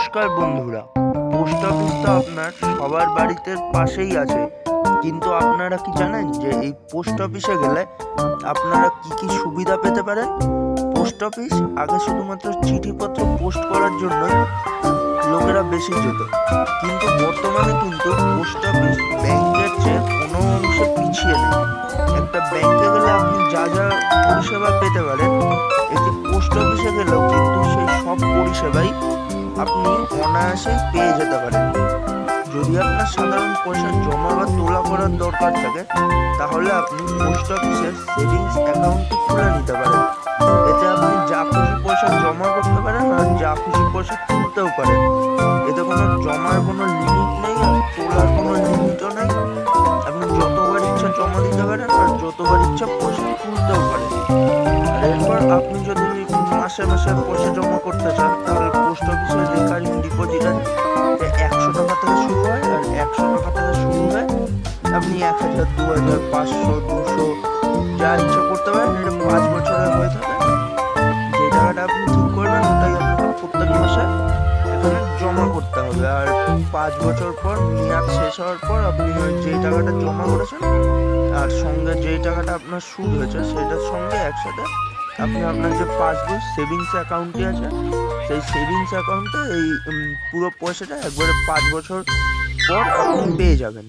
নমস্কার বন্ধুরা, post office তো আপনার সবার বাড়িতে পাশেই আছে, কিন্তু আপনারা কি জানেন যে এই পোস্ট অফিসে গেলে আপনারা কি কি সুবিধা পেতে পারেন? পোস্ট অফিস আগে শুধুমাত্র চিঠিপত্র পোস্ট করার জন্য লোকেরা বেশি যেত, কিন্তু বর্তমানে কিন্তু পোস্ট অফিস ব্যাংকের চেয়ে কোনো অংশে পিছিয়ে নেই। একটা ব্যাংকে গেলে আপনি যা যা পরিষেবা পেতে পারেন, এই যে পোস্ট অফিসে গেলেও কিন্তু সেই সব পরিষেবাই আপনি অনায়াসেই পেয়ে যেতে পারেন। যদি আপনার সাধারণ পয়সা জমা বা তোলা করার দরকার থাকে, তাহলে আপনি পোস্ট অফিসের সেভিংস অ্যাকাউন্টটি খুলে নিতে পারেন। এতে আপনি যা খুশি পয়সা জমা করতে পারেন আর যা খুশি পয়সা তুলতেও পারেন। এতে কোনো জমার কোনো লিমিট নেই আর তোলার কোনো লিমিটও নেই। আপনি যতবার ইচ্ছা জমা দিতে পারেন আর যতবার ইচ্ছা পয়সা তুলতেও পারেন। আর এরপর আপনি যদি মাসে মাসে পয়সা জমা করতে চান, তাহলে পোস্ট অফিসের রেকারিং ডিপোজিট 100 টাকা থেকে শুরু হয়, আর 100 টাকা থেকে শুরু হয় আপনি 1000, 2000, 500, 200 যা ইচ্ছা করতে পারেন। এটা 5 বছরের হয়ে থাকে। যে টাকাটা আপনি ঠিক করবেন ওটাই আপনাকে প্রত্যেক মাসে এখানে জমা করতে হবে। আর 5 বছর পর মেয়াদ শেষ হওয়ার পর আপনি যেই টাকাটা জমা করেছেন আর সঙ্গে যেই টাকাটা আপনার সুদ হয়েছে সেটার সঙ্গে একসাথে আপনি আপনার যে পাসবই সেভিংস অ্যাকাউন্টটি আছে, সেই সেভিংস অ্যাকাউন্টে এই পুরো পয়সাটা একবারে 5 বছর পর আপনি পেয়ে যাবেন।